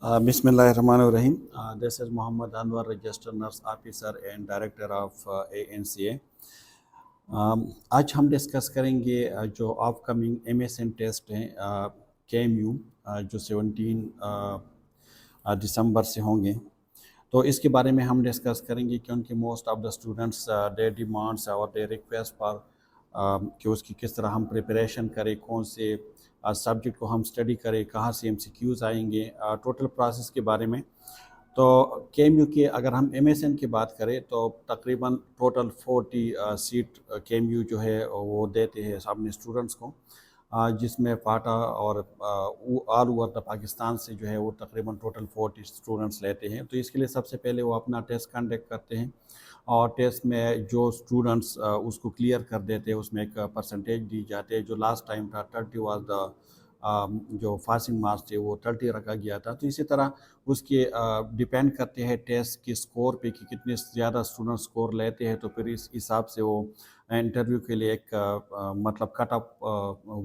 Bismillahirrahmanirrahim. This is Muhammad Anwar, Registered Nurse Officer and Director of ANCA. आज हम discuss करेंगे जो upcoming MSN test हैं KMU जो 17 दिसंबर से होंगे, तो इसके बारे में हम डिस्कस करेंगे क्योंकि most of the students they demands और दे रिक्वेस्ट फॉर कि उसकी किस तरह हम प्रिपरेशन करें, कौन से सब्जेक्ट को हम स्टडी करें, कहाँ से MCQs आएंगे, टोटल प्रोसेस के बारे में। तो KMU के अगर हम MSN की बात करें तो तकरीबन टोटल 40 सीट KMU जो है वो देते हैं अपने स्टूडेंट्स को, जिसमें फाटा और ऑल ओवर द पाकिस्तान से जो है वो तकरीबन टोटल 40 स्टूडेंट्स लेते हैं। तो इसके लिए सबसे पहले वो अपना टेस्ट कंडक्ट करते हैं और टेस्ट में जो स्टूडेंट्स उसको क्लियर कर देते हैं उसमें एक परसेंटेज दी जाती है। जो लास्ट टाइम था 30 वाज द जो पासिंग मार्क्स थे वो 30 रखा गया था। तो इसी तरह उसके डिपेंड करते हैं टेस्ट के स्कोर पे कि कितने ज़्यादा स्टूडेंट स्कोर लेते हैं, तो फिर इस हिसाब से वो इंटरव्यू के लिए एक मतलब कट ऑफ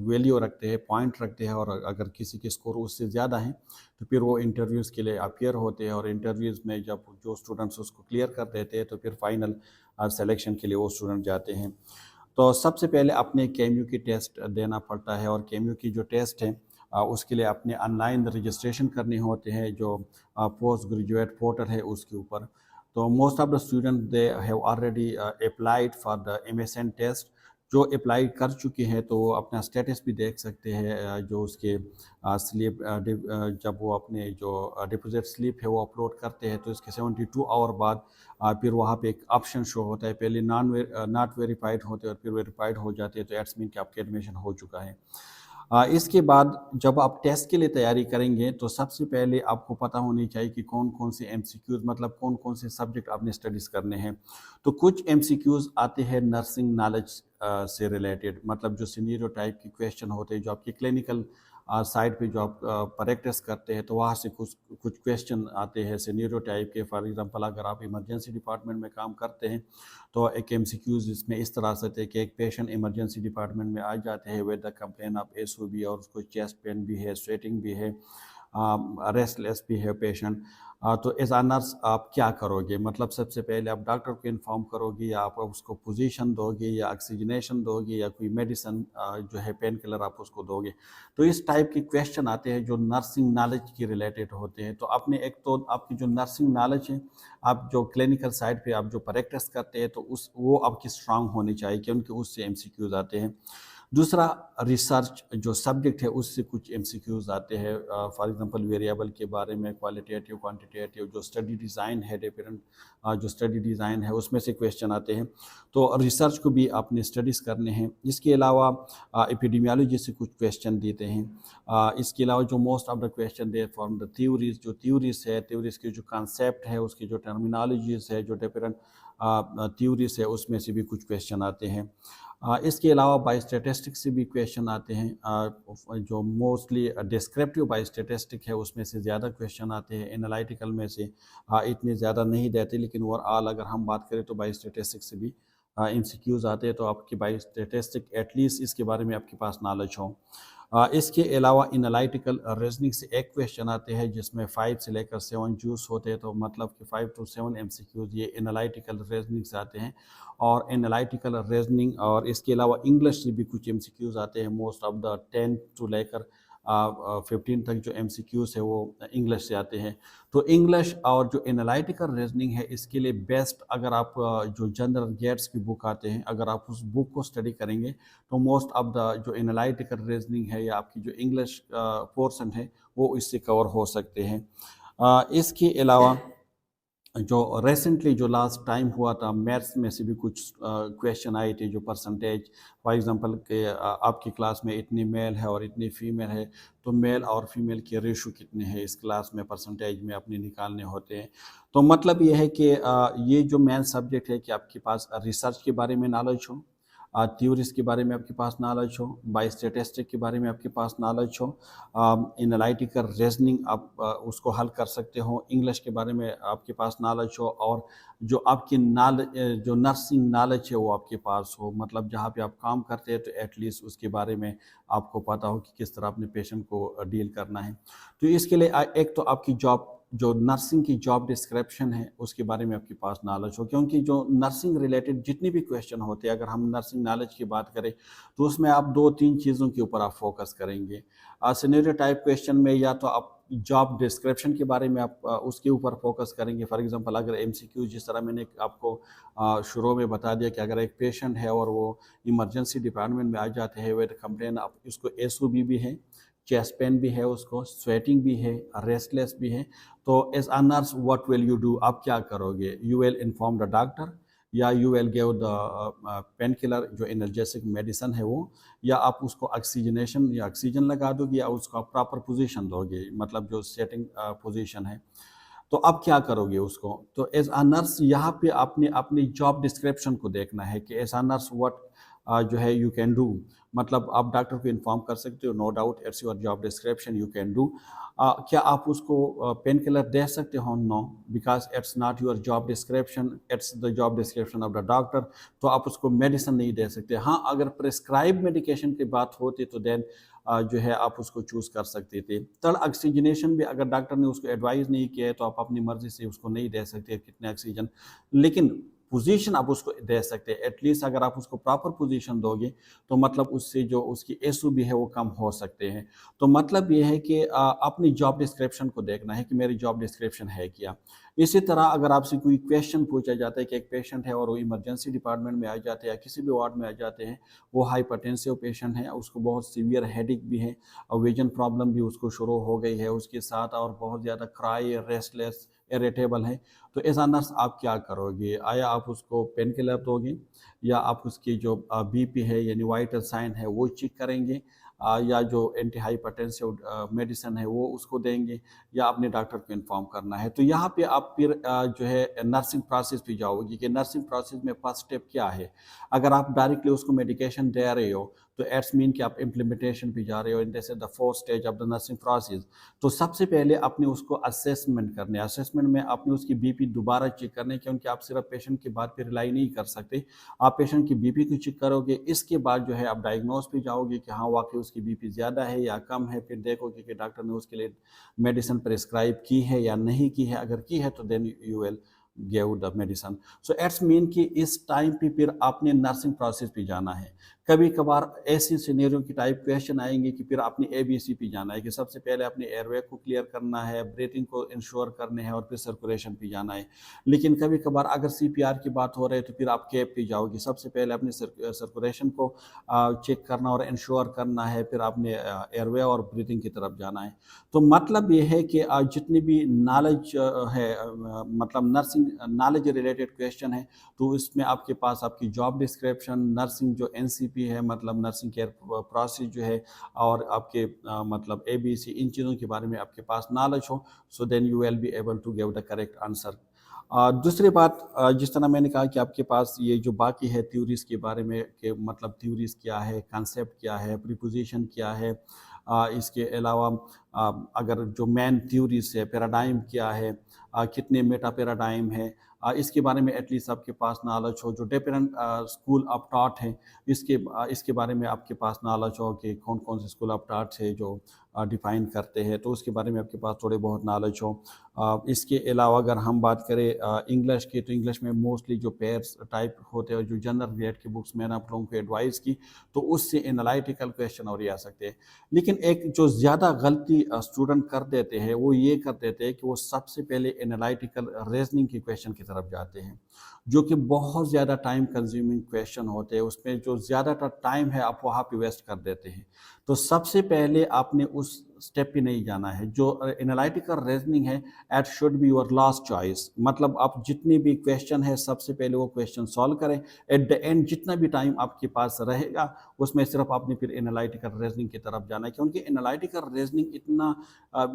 वैल्यू रखते हैं, पॉइंट रखते हैं, और अगर किसी के स्कोर उससे ज़्यादा हैं तो फिर वो इंटरव्यूज़ के लिए अपीयर होते हैं, और इंटरव्यूज़ में जब जो स्टूडेंट्स उसको क्लियर कर देते हैं तो फिर फाइनल सिलेक्शन के लिए वो स्टूडेंट जाते हैं। तो सबसे पहले अपने KMU की टेस्ट देना पड़ता है, और KMU की जो टेस्ट है उसके लिए अपने ऑनलाइन रजिस्ट्रेशन करने होते हैं जो पोस्ट ग्रेजुएट पोर्टल है उसके ऊपर। तो most of the student they have already applied for the MSN test. जो अप्लाई कर चुके हैं तो वो अपना स्टेटस भी देख सकते हैं, जो उसके स्लिप जब वो अपने जो डिपॉजिट स्लिप है वो अपलोड करते हैं तो इसके 72 आवर बाद फिर वहाँ पे एक ऑप्शन शो होता है। पहले नॉट वेरीफाइड होते हैं और फिर वेरीफाइड हो जाते हैं, तो एट्स मीन कि आपका एडमिशन हो चुका है। इसके बाद जब आप टेस्ट के लिए तैयारी करेंगे तो सबसे पहले आपको पता होनी चाहिए कि कौन कौन से MCQs मतलब कौन कौन से सब्जेक्ट आपने स्टडीज़ करने हैं। तो कुछ MCQs आते हैं नर्सिंग नॉलेज से रिलेटेड, मतलब जो सिनेरियो टाइप की क्वेश्चन होते हैं, जो आपकी क्लिनिकल साइड पे जो आप प्रैक्टिस करते हैं तो वहाँ से कुछ कुछ क्वेश्चन आते हैं सिनेरियो टाइप के। फॉर एग्जांपल अगर आप इमरजेंसी डिपार्टमेंट में काम करते हैं तो एक MCQs इसमें इस तरह से थे कि एक पेशेंट इमरजेंसी डिपार्टमेंट में आ जाते हैं with the complain of SOB, और उसको चेस्ट पेन भी है, स्वेटिंग भी है, रेस्टलेस भी है पेशेंट। तो एज आ नर्स आप क्या करोगे, मतलब सबसे पहले आप डॉक्टर को इन्फॉर्म करोगे या आप उसको पोजीशन दोगे या ऑक्सीजनेशन दोगे या कोई मेडिसिन जो है पेन किलर आप उसको दोगे। तो इस टाइप के क्वेश्चन आते हैं जो नर्सिंग नॉलेज के रिलेटेड होते हैं। तो आपने एक तो आपकी जो नर्सिंग नॉलेज है, आप जो क्लिनिकल साइड पे आप जो प्रैक्टिस करते हैं तो उस वो आपकी स्ट्रांग होनी चाहिए क्योंकि उससे MCQs आते हैं। दूसरा, रिसर्च जो सब्जेक्ट है उससे कुछ MCQs आते हैं, फॉर एग्जांपल वेरिएबल के बारे में, क्वालिटेटिव क्वांटिटेटिव, जो स्टडी डिज़ाइन है डिफरेंट जो स्टडी डिज़ाइन है उसमें से क्वेश्चन आते हैं। तो रिसर्च को भी आपने स्टडीज़ करने हैं। इसके अलावा एपिडेमियोलॉजी से कुछ क्वेश्चन देते हैं। इसके अलावा जो most of the question they from the theories, जो थ्योरीज है, थ्योरीज के जो कॉन्सेप्ट है, उसकी जो टर्मिनोलॉजीज है, जो डिफरेंट थ्योरीज है उसमें से भी कुछ क्वेश्चन आते हैं। इसके अलावा बाय स्टैटिस्टिक्स से भी क्वेश्चन आते हैं, जो मोस्टली डिस्क्रिप्टिव बाय स्टैटिस्टिक है उसमें से ज़्यादा क्वेश्चन आते हैं। एनालिटिकल में से इतने ज़्यादा नहीं देते, लेकिन ओवरऑल अगर हम बात करें तो बाय स्टैटिस्टिक्स से भी MCQs आते हैं। तो आपकी बाय स्टैटिस्टिक एटलीस्ट इसके बारे में आपके पास नॉलेज हो। इसके अलावा एनालिटिकल रीजनिंग से एक क्वेश्चन आते हैं जिसमें 5 से लेकर 7 जूस होते हैं, तो मतलब कि 5 to 7 MCQs ये एनालिटिकल रीजनिंग से आते हैं। और एनालिटिकल रीजनिंग और इसके अलावा इंग्लिश से भी कुछ MCQs आते हैं। मोस्ट ऑफ द 10 to लेकर 15 तक जो MCQs है वो इंग्लिश से आते हैं। तो इंग्लिश और जो एनालिटिकल रीजनिंग है इसके लिए बेस्ट, अगर आप जो जनरल गेट्स की बुक आते हैं अगर आप उस बुक को स्टडी करेंगे तो मोस्ट ऑफ द जो एनालिटिकल रीजनिंग है या आपकी जो इंग्लिश पोर्शन है वो इससे कवर हो सकते हैं। इसके अलावा जो रिसेंटली जो लास्ट टाइम हुआ था मैथ्स में से भी कुछ क्वेश्चन आए थे, जो परसेंटेज फॉर एग्जांपल के आपकी क्लास में इतनी मेल है और इतनी फीमेल है, तो मेल और फीमेल के रेशो कितने हैं इस क्लास में परसेंटेज में अपने निकालने होते हैं। तो मतलब ये है कि ये जो मेन सब्जेक्ट है कि आपके पास रिसर्च के बारे में नॉलेज हो, थ्योरीज के बारे में आपके पास नॉलेज हो, बाय स्टैटिस्टिक के बारे में आपके पास नॉलेज हो, एनालिटिकल रीजनिंग आप उसको हल कर सकते हो, इंग्लिश के बारे में आपके पास नॉलेज हो, और जो आपकी नॉलेज जो नर्सिंग नॉलेज है वो आपके पास हो, मतलब जहाँ पे आप काम करते हैं तो एटलीस्ट उसके बारे में आपको पता हो कि किस तरह अपने पेशेंट को डील करना है। तो इसके लिए एक तो आपकी जॉब जो नर्सिंग की जॉब डिस्क्रिप्शन है उसके बारे में आपके पास नॉलेज हो, क्योंकि जो नर्सिंग रिलेटेड जितनी भी क्वेश्चन होते हैं, अगर हम नर्सिंग नॉलेज की बात करें तो उसमें आप 2-3 चीज़ों के ऊपर आप फोकस करेंगे। सिनेरियो टाइप क्वेश्चन में या तो आप जॉब डिस्क्रिप्शन के बारे में आप उसके ऊपर फोकस करेंगे। फॉर एग्जांपल अगर एमसीक्यू, जिस तरह मैंने आपको शुरू में बता दिया कि अगर एक पेशेंट है और वो इमरजेंसी डिपार्टमेंट में आ जाते हैं विद कंप्लेन, आप उसको एसओबी भी है, चेस्ट पेन भी है, उसको स्वेटिंग भी है, रेस्टलेस भी है, तो as a nurse what will you do, आप क्या करोगे? You will inform the doctor, या you will give the painkiller जो एनर्जेसिक मेडिसिन है वो, या आप उसको ऑक्सीजनेशन या ऑक्सीजन लगा दोगे, या उसका प्रॉपर पोजीशन दोगे, मतलब जो सेटिंग पोजीशन है, तो आप क्या करोगे उसको? तो एज अ नर्स यहाँ पे आपने अपनी जॉब डिस्क्रिप्शन को देखना है कि एज अ नर्स व्हाट जो है यू कैन डू, मतलब आप डॉक्टर को इन्फॉर्म कर सकते हो, no doubt it's your job description, you can do. क्या आप उसको पेन किलर दे सकते हो? No, because it's not your job description, it's the job description of the doctor, तो आप उसको मेडिसिन नहीं दे सकते। हाँ, अगर प्रिस्क्राइब मेडिकेशन की बात होती तो देन जो है आप उसको चूज़ कर सकते थे। थर्ड, ऑक्सीजनेशन भी अगर डॉक्टर ने उसको एडवाइस नहीं किया है तो आप अपनी मर्ज़ी से उसको नहीं दे सकते कितने ऑक्सीजन, लेकिन पोजीशन आप उसको दे सकते हैं। एटलीस्ट अगर आप उसको प्रॉपर पोजीशन दोगे तो मतलब उससे जो उसकी एसओबी है वो कम हो सकते हैं। तो मतलब ये है कि अपनी जॉब डिस्क्रिप्शन को देखना है कि मेरी जॉब डिस्क्रिप्शन है क्या। इसी तरह अगर आपसे कोई क्वेश्चन पूछा जाता है कि एक पेशेंट है और वो इमरजेंसी डिपार्टमेंट में आ जाते हैं या किसी भी वार्ड में आ जाते हैं, वो हाइपरटेंसिव पेशेंट है, उसको बहुत सीवियर हेडेक भी है और विजन प्रॉब्लम भी उसको शुरू हो गई है उसके साथ, और बहुत ज़्यादा क्राई, रेस्टलेस, इरिटेबल है, तो एज अ नर्स आप क्या करोगे? आया आप उसको पेन किलर दोगे, या आप उसकी जो बीपी है यानी वाइटल साइन है वो चेक करेंगे, या जो एंटी हाइपरटेंसिव मेडिसिन है वो उसको देंगे, या अपने डॉक्टर को इन्फॉर्म करना है। तो यहाँ पे आप फिर जो है नर्सिंग प्रोसेस पे जाओगे कि नर्सिंग प्रोसेस में फर्स्ट स्टेप क्या है। अगर आप डायरेक्टली उसको मेडिकेशन दे रहे हो तो एट्स मीन कि आप इम्प्लीमेंटेशन पे जा रहे हो, इन जैसे the fourth stage of the nursing process. तो सबसे पहले आपने उसको असेसमेंट करने, असेसमेंट में आपने उसकी बीपी दोबारा चेक करने, क्योंकि आप सिर्फ पेशेंट की बात पे रिलाई नहीं कर सकते, आप पेशेंट की बीपी को चेक करोगे, इसके बाद जो है आप डायग्नोस पे जाओगे कि हाँ वाकई उसकी बीपी ज़्यादा है या कम है, फिर देखोगे कि डॉक्टर ने उसके लिए मेडिसिन प्रिस्क्राइब की है या नहीं की है, अगर की है तो then you will give the medicine. So it's mean कि इस टाइम पे फिर आपने नर्सिंग प्रोसेस पे जाना है। कभी कभार ऐसी सिनेरियो की टाइप क्वेश्चन आएंगे कि फिर आपने एबीसी पे जाना है कि सबसे पहले अपने एयरवे को क्लियर करना है, ब्रीथिंग को इंश्योर करने हैं, और फिर सर्कुलेशन पे जाना है। लेकिन कभी कभार अगर सीपीआर की बात हो रही है तो फिर आप कैप पे जाओगे, सबसे पहले अपने सर्कुलेशन को चेक करना और इंश्योर करना है, फिर आपने एयरवे और ब्रीथिंग की तरफ जाना है। तो मतलब ये है कि जितनी भी नॉलेज है, मतलब नर्सिंग नॉलेज रिलेटेड क्वेश्चन है, तो इसमें आपके पास आपकी जॉब डिस्क्रिप्शन, नर्सिंग जो एनसीपी है मतलब नर्सिंग केयर प्रोसेस जो है, और आपके मतलब एबीसी, इन चीज़ों के बारे में आपके पास नॉलेज हो, so then you will be able to give the correct answer. दूसरी बात, जिस तरह मैंने कहा कि आपके पास ये जो बाकी है थ्योरीज के बारे में, कि मतलब थ्योरीज क्या है, कॉन्सेप्ट क्या है, प्रीपोजिशन क्या है, इसके अलावा अगर जो मेन थ्योरीज है, पैराडाइम क्या है, कितने मेटा पैराडाइम है, इसके बारे में एटलीस्ट आपके पास नॉलेज हो। जो डिफरेंट स्कूल ऑफ थॉट है, इसके बारे में आपके पास नॉलेज हो कि कौन कौन से स्कूल ऑफ थॉट है जो डिफाइन करते हैं, तो उसके बारे में आपके पास थोड़े बहुत नॉलेज हो। इसके अलावा अगर हम बात करें इंग्लिश की, तो इंग्लिश में मोस्टली जो पेयर्स टाइप होते हैं, जो जनरल ग्रेड की बुक्स मैंने आप लोगों को एडवाइस की, तो उससे एनालिटिकल क्वेश्चन और ये आ सकते हैं। लेकिन एक जो ज़्यादा गलती स्टूडेंट कर देते हैं वो ये कर देते हैं कि वो सबसे पहले एनालिटिकल रीजनिंग की क्वेश्चन की तरफ जाते हैं, जो कि बहुत ज़्यादा टाइम कंज्यूमिंग क्वेश्चन होते हैं, उसमें जो ज़्यादातर टाइम है आप वहाँ पे वेस्ट कर देते हैं। तो सबसे पहले आपने उस स्टेप पे नहीं जाना है। जो एनालिटिकल रीजनिंग है it should be your last choice, मतलब आप जितने भी क्वेश्चन है सबसे पहले वो क्वेश्चन सॉल्व करें, एट द एंड जितना भी टाइम आपके पास रहेगा उसमें सिर्फ आपने फिर एनालिटिकल रीजनिंग की तरफ जाना है, क्योंकि एनालिटिकल रीजनिंग इतना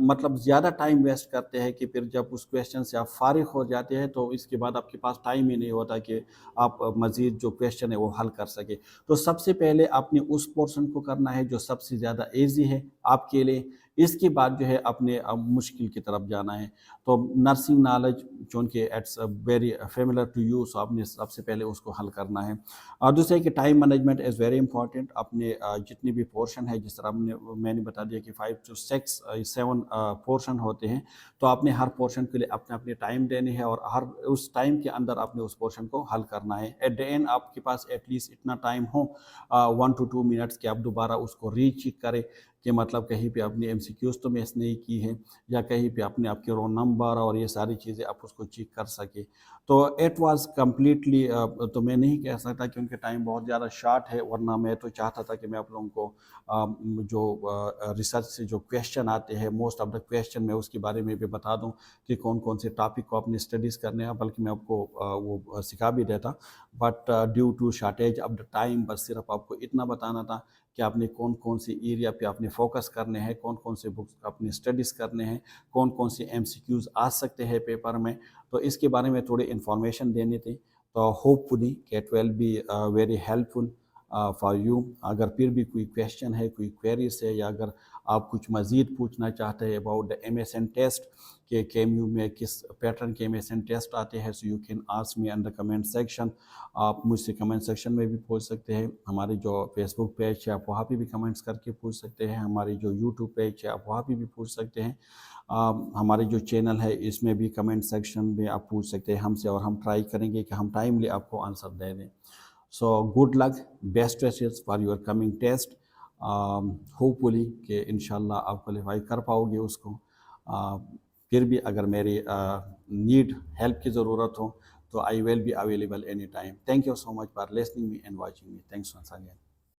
मतलब ज़्यादा टाइम वेस्ट करते हैं कि फिर जब उस क्वेश्चन से आप फारिग हो जाते हैं तो इसके बाद आपके पास टाइम ही नहीं होता कि आप मज़ीद जो क्वेश्चन है वो हल कर सके। तो सबसे पहले आपने उस पोर्शन को करना है जो सबसे ज़्यादा ईजी है आपके लिए, इसके बाद जो है अपने मुश्किल की तरफ जाना है। तो नर्सिंग नॉलेज चूँकि it's very familiar to you, so आपने सबसे पहले उसको हल करना है। और दूसरा है कि time management is very important. अपने जितनी भी पोर्शन है, जिस तरह मैंने बता दिया कि 5 to 7 पोर्शन होते हैं, तो आपने हर पोर्शन के लिए अपने अपने टाइम देने हैं और हर उस टाइम के अंदर आपने उस पोर्शन को हल करना है। एट द एंड आपके पास एटलीस्ट इतना टाइम हो 1 to 2 मिनट्स कि आप दोबारा उसको रीचेक करें कि मतलब कहीं पे आपने एमसीक्यूज तो मिस नहीं की है या कहीं पे आपने आपके रोल नंबर और ये सारी चीज़ें आप उसको चेक कर सके। तो इट वाज कम्प्लीटली, तो मैं नहीं कह सकता क्योंकि टाइम बहुत ज़्यादा शॉर्ट है, वरना मैं तो चाहता था कि मैं आप लोगों को जो रिसर्च से जो क्वेश्चन आते हैं, मोस्ट ऑफ द क्वेश्चन मैं उसके बारे में भी बता दूं कि कौन कौन से टॉपिक को आपने स्टडीज़ करने हैं, बल्कि मैं आपको वो सिखा भी देता। But due to shortage of the time बस सिर्फ आपको इतना बताना था कि आपने कौन कौन सी एरिया पे आपने फोकस करने हैं, कौन कौन से बुक्स अपने स्टडीज़ करने हैं, कौन कौन से एमसीक्यूज़ आ सकते हैं पेपर में, तो इसके बारे में थोड़ी इन्फॉर्मेशन देनी थी। तो hopefully it will be very helpful for you. अगर फिर भी कोई क्वेश्चन है, कोई क्वेरीज है, या अगर आप कुछ मज़ीद पूछना चाहते हैं अबाउट द MSN टेस्ट कि KMU में किस पैटर्न के MSN टेस्ट आते हैं, so you can ask me in the comment section. आप मुझसे कमेंट सेक्शन में भी पूछ सकते हैं, हमारी जो फेसबुक पेज है आप वहाँ पे भी कमेंट्स करके पूछ सकते हैं, हमारी जो यूट्यूब पेज है आप वहाँ पे भी पूछ सकते हैं, हमारे जो चैनल है इसमें भी कमेंट सेक्शन में आप पूछ सकते हैं हमसे, और हम ट्राई करेंगे कि हम टाइमली आपको आंसर दे दें। So good luck, best wishes for your coming test. Hopefully कि इंशाल्लाह आप क्वालिफाई कर पाओगे उसको। फिर भी अगर मेरी नीड हेल्प की ज़रूरत हो तो I will be available any time. Thank you so much for listening me and watching me. Thanks once again.